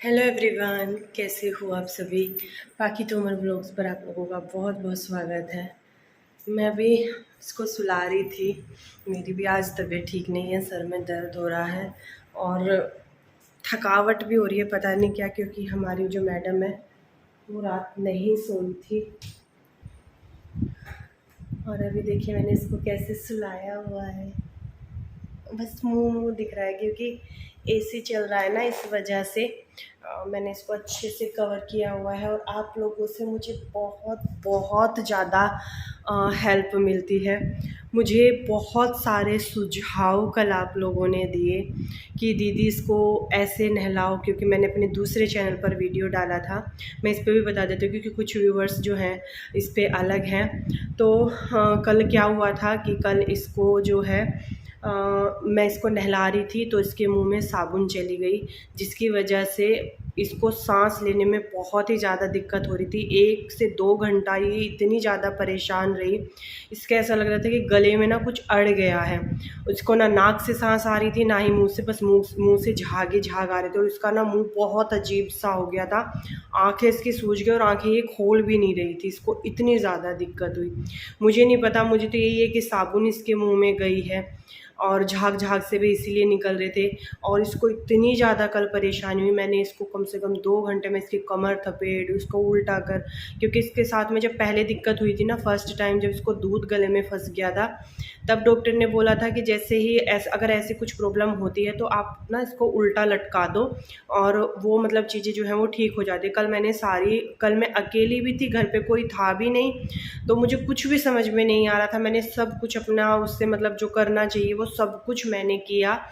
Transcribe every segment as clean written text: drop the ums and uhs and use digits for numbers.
Hello everyone, कैसे हो आप सभी। बाकी तो उमर ब्लॉग्स पर आप लोगों का बहुत बहुत स्वागत है। मैं अभी इसको सुला रही थी। मेरी भी आज तबीयत ठीक नहीं है, सर में दर्द हो रहा है और थकावट भी हो रही है, पता नहीं क्या, क्योंकि हमारी जो मैडम है वो रात नहीं सोई थी। और अभी देखिए मैंने इसको कैसे सुलाया हुआ है, बस मुंह दिख रहा है क्योंकि एसी चल रहा है ना, इस वजह से मैंने इसको अच्छे से कवर किया हुआ है। और आप लोगों से मुझे बहुत बहुत ज़्यादा हेल्प मिलती है। मुझे बहुत सारे सुझाव कल आप लोगों ने दिए कि दीदी इसको ऐसे नहलाओ, क्योंकि मैंने अपने दूसरे चैनल पर वीडियो डाला था। मैं इस पर भी बता देती हूँ क्योंकि कुछ व्यूवर्स जो हैं इस पर अलग हैं। तो कल क्या हुआ था कि कल इसको जो है मैं इसको नहला रही थी तो इसके मुंह में साबुन चली गई, जिसकी वजह से इसको सांस लेने में बहुत ही ज़्यादा दिक्कत हो रही थी। 1 से 2 घंटा ये इतनी ज़्यादा परेशान रही। इसके ऐसा लग रहा था कि गले में ना कुछ अड़ गया है। उसको ना नाक से सांस आ रही थी, ना ही मुंह से, बस मुंह से झाग आ रहे थे। और इसका ना मुंह बहुत अजीब सा हो गया था, आंखें इसकी सूज गई और आंखें ये खोल भी नहीं रही थी। इसको इतनी ज़्यादा दिक्कत हुई। मुझे नहीं पता, मुझे तो यही है कि साबुन इसके मुँह में गई है और झाग से भी इसीलिए निकल रहे थे। और इसको इतनी ज़्यादा कल परेशानी हुई, मैंने इसको कम से कम 2 घंटे में इसकी कमर थपेट, उसको उल्टा कर, क्योंकि इसके साथ में जब पहले दिक्कत हुई थी ना, फर्स्ट टाइम जब इसको दूध गले में फंस गया था, तब डॉक्टर ने बोला था कि जैसे ही अगर ऐसी कुछ प्रॉब्लम होती है तो आप ना इसको उल्टा लटका दो और वो मतलब चीज़ें जो हैं वो ठीक हो जाती है। कल मैं अकेली भी थी, घर पे कोई था भी नहीं, तो मुझे कुछ भी समझ में नहीं आ रहा था। मैंने सब कुछ अपना उससे मतलब जो करना चाहिए वो सब कुछ मैंने किया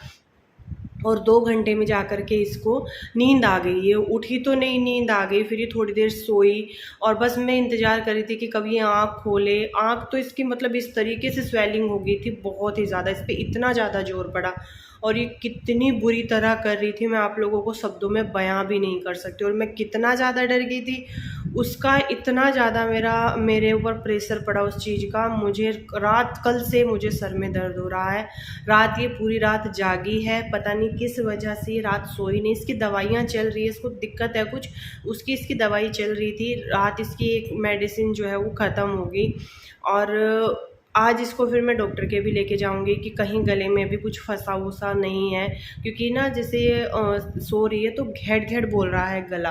और 2 घंटे में जा कर के इसको नींद आ गई। ये उठी तो नहीं, नींद आ गई। फिर ये थोड़ी देर सोई और बस मैं इंतज़ार कर रही थी कि कभी ये आँख खोले। आँख तो इसकी मतलब इस तरीके से स्वेलिंग हो गई थी, बहुत ही ज़्यादा, इस पर इतना ज़्यादा जोर पड़ा और ये कितनी बुरी तरह कर रही थी, मैं आप लोगों को शब्दों में बयां भी नहीं कर सकती। और मैं कितना ज़्यादा डर गई थी उसका, इतना ज़्यादा मेरे ऊपर प्रेशर पड़ा उस चीज़ का। मुझे कल से मुझे सर में दर्द हो रहा है। रात ये पूरी रात जागी है, पता नहीं किस वजह से रात सोई नहीं। इसकी दवाइयाँ चल रही है, इसको दिक्कत है कुछ, इसकी दवाई चल रही थी। रात इसकी एक मेडिसिन जो है वो ख़त्म हो गई और आज इसको फिर मैं डॉक्टर के भी लेके जाऊंगी कि कहीं गले में भी कुछ फंसा वसा नहीं है, क्योंकि ना जैसे ये सो रही है तो घेट बोल रहा है गला,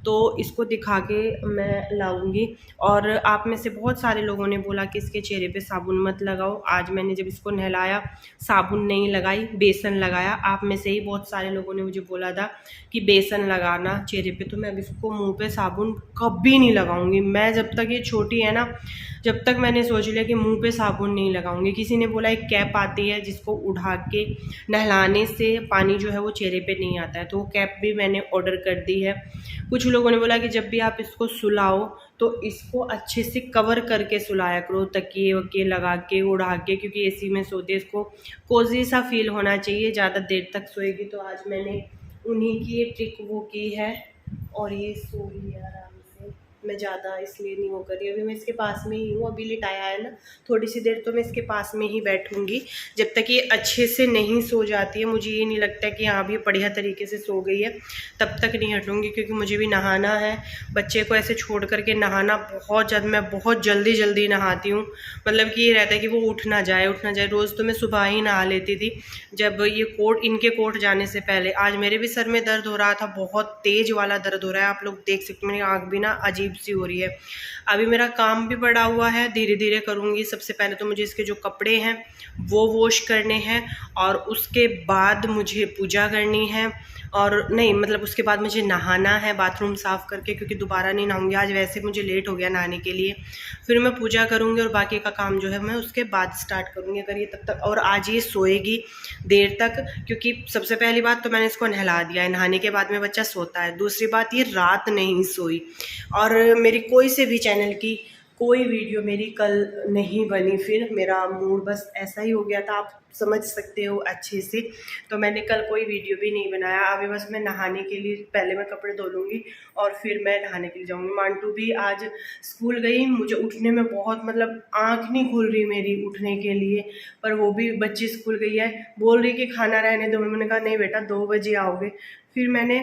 तो इसको दिखा के मैं लाऊंगी। और आप में से बहुत सारे लोगों ने बोला कि इसके चेहरे पे साबुन मत लगाओ। आज मैंने जब इसको नहलाया साबुन नहीं लगाई, बेसन लगाया। आप में से ही बहुत सारे लोगों ने मुझे बोला था कि बेसन लगाना चेहरे पे, तो मैं अब इसको मुँह पे साबुन कभी नहीं लगाऊंगी। मैं जब तक ये छोटी है ना, जब तक मैंने सोच लिया कि मुंह पे साबुन नहीं लगाऊंगी। किसी ने बोला एक कैप आती है जिसको उठा के नहलाने से पानी जो है वो चेहरे पे नहीं आता है, तो वो कैप भी मैंने ऑर्डर कर दी है। कुछ लोगों ने बोला कि जब भी आप इसको सुलाओ तो इसको अच्छे से कवर करके सुलाया करो, तकिए वकिए लगा के उड़ा के, क्योंकि एसी में सोते इसको कोजी सा फील होना चाहिए, ज़्यादा देर तक सोएगी। तो आज मैंने उन्हीं की ये ट्रिक वो की है और ये सो रही है आराम से। मैं ज़्यादा इसलिए नहीं वो करी, अभी मैं इसके पास में ही हूँ। अभी लिटाया है ना, थोड़ी सी देर तो मैं इसके पास में ही बैठूंगी जब तक ये अच्छे से नहीं सो जाती है। मुझे ये नहीं लगता कि हाँ भी बढ़िया तरीके से सो गई है, तब तक नहीं हटूंगी, क्योंकि मुझे भी नहाना है। बच्चे को ऐसे छोड़ करके नहाना मैं बहुत जल्दी नहाती हूँ। मतलब कि ये रहता है कि वो उठ ना जाए। रोज़ तो मैं सुबह ही नहा लेती थी जब ये इनके कोर्ट जाने से पहले। आज मेरे भी सर में दर्द हो रहा था, बहुत तेज़ वाला दर्द हो रहा है, आप लोग देख सकते हो। मेरी आँख भी ना अजीब सी हो रही है। अभी मेरा काम भी पड़ा हुआ है, धीरे धीरे करूँगी। सबसे पहले तो मुझे इसके जो कपड़े हैं वो वॉश करने हैं और उसके बाद मुझे पूजा करनी है। और नहीं मतलब उसके बाद मुझे नहाना है बाथरूम साफ़ करके, क्योंकि दोबारा नहीं नहाऊंगी आज, वैसे मुझे लेट हो गया नहाने के लिए। फिर मैं पूजा करूँगी और बाकी का काम जो है मैं उसके बाद स्टार्ट करूँगी अगर ये तब तक। और आज ये सोएगी देर तक, क्योंकि सबसे पहली बात तो मैंने इसको नहला दिया है, नहाने के बाद में बच्चा सोता है। दूसरी बात ये रात नहीं सोई, और मेरी कोई से भी चैनल की कोई वीडियो मेरी कल नहीं बनी। फिर मेरा मूड बस ऐसा ही हो गया था, आप समझ सकते हो अच्छे से। तो मैंने कल कोई वीडियो भी नहीं बनाया। अभी बस मैं नहाने के लिए, पहले मैं कपड़े धो लूँगी और फिर मैं नहाने के लिए जाऊँगी। मांटू भी आज स्कूल गई, मुझे उठने में बहुत मतलब आँख नहीं खुल रही मेरी उठने के लिए, पर वो भी बच्ची स्कूल गई है, बोल रही कि खाना रहने दो। मैंने कहा नहीं बेटा 2 बजे आओगे। फिर मैंने,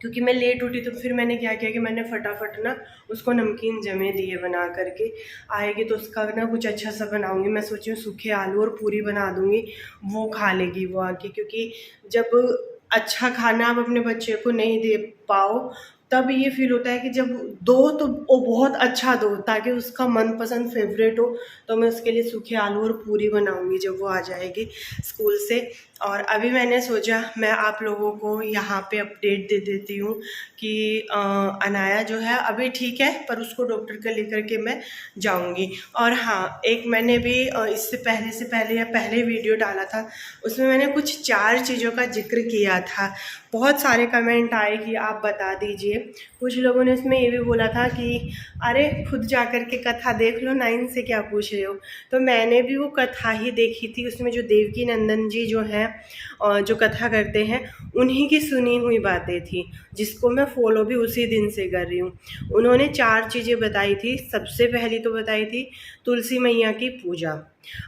क्योंकि मैं लेट उठी, तो फिर मैंने क्या किया कि मैंने फटाफट ना उसको नमकीन जमे दिए बना करके। आएगी तो उसका ना कुछ अच्छा सा बनाऊंगी। मैं सोची हूँ सूखे आलू और पूरी बना दूंगी, वो खा लेगी वो आके। क्योंकि जब अच्छा खाना आप अपने बच्चे को नहीं दे पाओ तब ये फील होता है कि जब दो तो वो बहुत अच्छा दो, ताकि उसका मनपसंद फेवरेट हो। तो मैं उसके लिए सूखे आलू और पूरी बनाऊंगी जब वो आ जाएगी स्कूल से। और अभी मैंने सोचा मैं आप लोगों को यहाँ पे अपडेट दे देती हूँ कि अनाया जो है अभी ठीक है, पर उसको डॉक्टर का लेकर के मैं जाऊँगी। और हाँ, एक मैंने भी इससे पहले या पहले वीडियो डाला था, उसमें मैंने कुछ 4 चीज़ों का जिक्र किया था। बहुत सारे कमेंट आए कि आप बता दीजिए। कुछ लोगों ने उसमें ये भी बोला था कि अरे खुद जा कर के कथा देख लो ना, इनसे क्या पूछ रहे हो। तो मैंने भी वो कथा ही देखी थी, उसमें जो देवकी नंदन जी जो हैं जो कथा करते हैं, उन्हीं की सुनी हुई बातें थी, जिसको मैं फॉलो भी उसी दिन से कर रही हूँ। उन्होंने 4 चीज़ें बताई थी। सबसे पहली तो बताई थी तुलसी मैया की पूजा।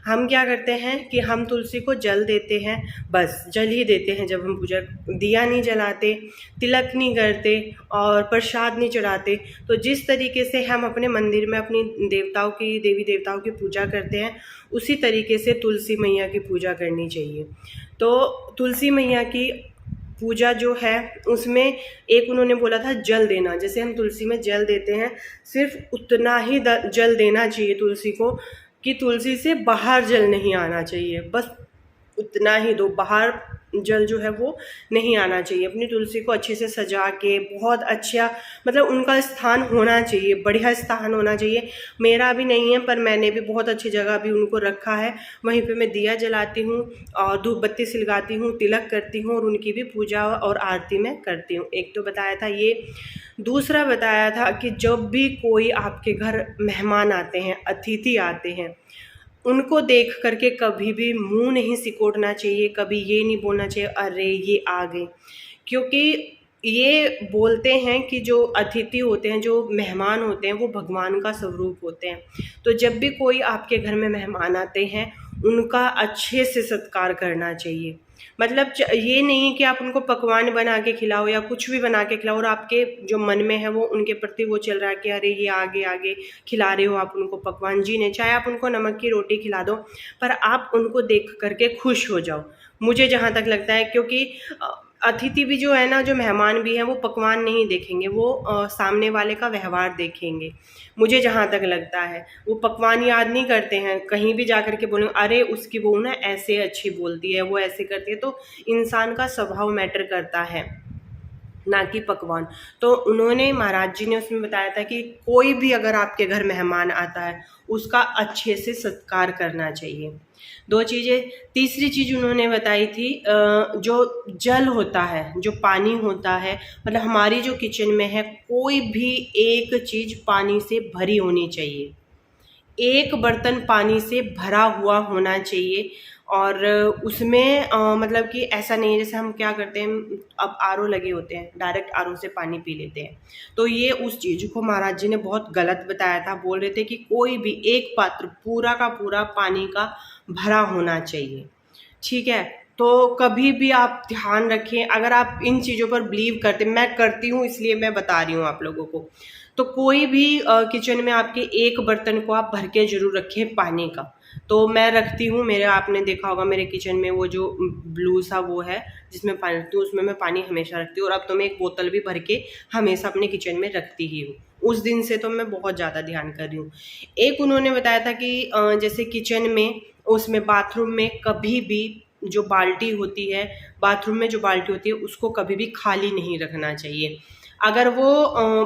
हम क्या करते हैं कि हम तुलसी को जल देते हैं, बस जल ही देते हैं जब हम पूजा, दिया नहीं जलाते, तिलक नहीं करते और प्रसाद नहीं चढ़ाते। तो जिस तरीके से हम अपने मंदिर में अपनी देवताओं की, देवी देवताओं की पूजा करते हैं, उसी तरीके से तुलसी मैया की पूजा करनी चाहिए। तो तुलसी मैया की पूजा जो है उसमें एक उन्होंने बोला था जल देना। जैसे हम तुलसी में जल देते हैं, सिर्फ उतना ही जल देना चाहिए तुलसी को, कि तुलसी से बाहर जल नहीं आना चाहिए, बस उतना ही दो, बाहर जल जो है वो नहीं आना चाहिए। अपनी तुलसी को अच्छे से सजा के बहुत अच्छा, मतलब उनका स्थान होना चाहिए, बढ़िया स्थान होना चाहिए। मेरा भी नहीं है, पर मैंने भी बहुत अच्छी जगह भी उनको रखा है। वहीं पे मैं दिया जलाती हूँ और धूप बत्ती सिलगाती हूँ, तिलक करती हूँ और उनकी भी पूजा और आरती में करती हूँ। एक तो बताया था ये। दूसरा बताया था कि जब भी कोई आपके घर मेहमान आते हैं, अतिथि आते हैं, उनको देख करके कभी भी मुंह नहीं सिकोड़ना चाहिए, कभी ये नहीं बोलना चाहिए अरे ये आ गए। क्योंकि ये बोलते हैं कि जो अतिथि होते हैं, जो मेहमान होते हैं, वो भगवान का स्वरूप होते हैं। तो जब भी कोई आपके घर में मेहमान आते हैं, उनका अच्छे से सत्कार करना चाहिए। मतलब ये नहीं कि आप उनको पकवान बना के खिलाओ या कुछ भी बना के खिलाओ और आपके जो मन में है वो उनके प्रति वो चल रहा है कि अरे ये आगे आगे खिला रहे हो आप उनको पकवान। जी नहीं, चाहे आप उनको नमक की रोटी खिला दो, पर आप उनको देख करके खुश हो जाओ, मुझे जहाँ तक लगता है। क्योंकि अतिथि भी जो है ना, जो मेहमान भी हैं, वो पकवान नहीं देखेंगे, वो सामने वाले का व्यवहार देखेंगे, मुझे जहाँ तक लगता है। वो पकवान याद नहीं करते हैं, कहीं भी जा कर के बोलेंगे अरे उसकी बहू ना ऐसे अच्छी बोलती है, वो ऐसे करती है। तो इंसान का स्वभाव मैटर करता है, ना कि पकवान। तो उन्होंने, महाराज जी ने उसमें बताया था कि कोई भी अगर आपके घर मेहमान आता है, उसका अच्छे से सत्कार करना चाहिए। 2 चीज़ें। तीसरी चीज़ उन्होंने बताई थी, जो जल होता है, जो पानी होता है, मतलब हमारी जो किचन में है, कोई भी एक चीज़ पानी से भरी होनी चाहिए, एक बर्तन पानी से भरा हुआ होना चाहिए। और उसमें मतलब कि ऐसा नहीं है जैसे हम क्या करते हैं, अब आरओ लगे होते हैं, डायरेक्ट आरओ से पानी पी लेते हैं। तो ये उस चीज़ को महाराज जी ने बहुत गलत बताया था। बोल रहे थे कि कोई भी एक पात्र पूरा का पूरा पानी का भरा होना चाहिए, ठीक है। तो कभी भी आप ध्यान रखें, अगर आप इन चीज़ों पर बिलीव करते, मैं करती हूँ इसलिए मैं बता रही हूँ आप लोगों को। तो कोई भी किचन में आपके एक बर्तन को आप भर के जरूर रखें पानी का। तो मैं रखती हूँ, मेरे, आपने देखा होगा मेरे किचन में वो जो ब्लू सा वो है जिसमें पानी रखती हूँ, उसमें मैं पानी हमेशा रखती हूँ। और अब तो मैं एक बोतल भी भर के हमेशा अपने किचन में रखती ही हूँ। उस दिन से तो मैं बहुत ज़्यादा ध्यान कर रही हूँ। एक उन्होंने बताया था कि जैसे किचन में, उसमें बाथरूम में कभी भी जो बाल्टी होती है, बाथरूम में जो बाल्टी होती है, उसको कभी भी खाली नहीं रखना चाहिए। अगर वो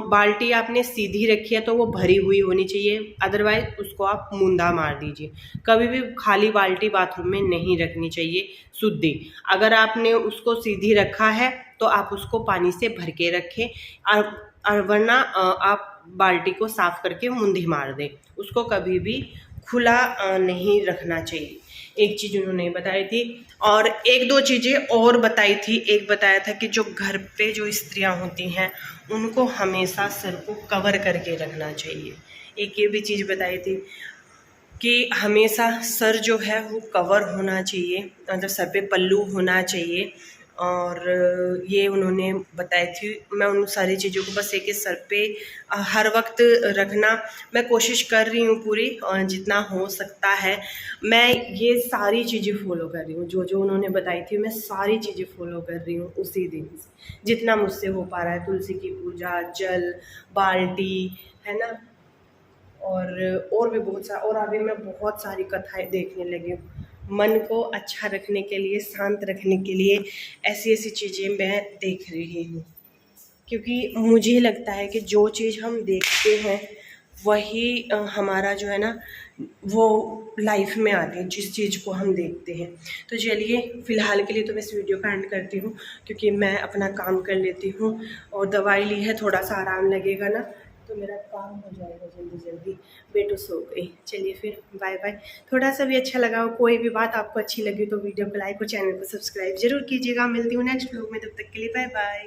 बाल्टी आपने सीधी रखी है तो वो भरी हुई होनी चाहिए, अदरवाइज उसको आप मूंदा मार दीजिए। कभी भी खाली बाल्टी बाथरूम में नहीं रखनी चाहिए शुद्धि। अगर आपने उसको सीधी रखा है तो आप उसको पानी से भर के रखें, और वरना आप बाल्टी को साफ करके मुंदी मार दें। उसको कभी भी खुला नहीं रखना चाहिए। एक चीज़ उन्होंने बताई थी, और एक दो चीज़ें और बताई थी। एक बताया था कि जो घर पे जो स्त्रियां होती हैं उनको हमेशा सर को कवर करके रखना चाहिए। एक ये भी चीज़ बताई थी कि हमेशा सर जो है वो कवर होना चाहिए, मतलब सर पे पल्लू होना चाहिए। और ये उन्होंने बताई थी। मैं उन सारी चीज़ों को बस एक सर पे हर वक्त रखना मैं कोशिश कर रही हूँ पूरी, और जितना हो सकता है मैं ये सारी चीज़ें फॉलो कर रही हूँ। जो जो उन्होंने बताई थी मैं सारी चीज़ें फॉलो कर रही हूँ उसी दिन से, जितना मुझसे हो पा रहा है। तुलसी की पूजा, जल, बाल्टी, है ना, और भी बहुत सारा। और अभी मैं बहुत सारी कथाएं देखने लगी हूँ। मन को अच्छा रखने के लिए, शांत रखने के लिए ऐसी ऐसी चीज़ें मैं देख रही हूँ। क्योंकि मुझे लगता है कि जो चीज़ हम देखते हैं वही हमारा जो है ना वो लाइफ में आती है, जिस चीज़ को हम देखते हैं। तो चलिए फ़िलहाल के लिए तो मैं इस वीडियो का एंड करती हूँ, क्योंकि मैं अपना काम कर लेती हूँ। और दवाई ली है, थोड़ा सा आराम लगेगा ना तो मेरा काम हो जाएगा जल्दी जल्दी। बेटू सो गई। चलिए फिर बाय बाय। थोड़ा सा भी अच्छा लगा हो, कोई भी बात आपको अच्छी लगी तो वीडियो को लाइक और चैनल को सब्सक्राइब जरूर कीजिएगा। मिलती हूँ नेक्स्ट व्लॉग में, तब तक के लिए बाय बाय।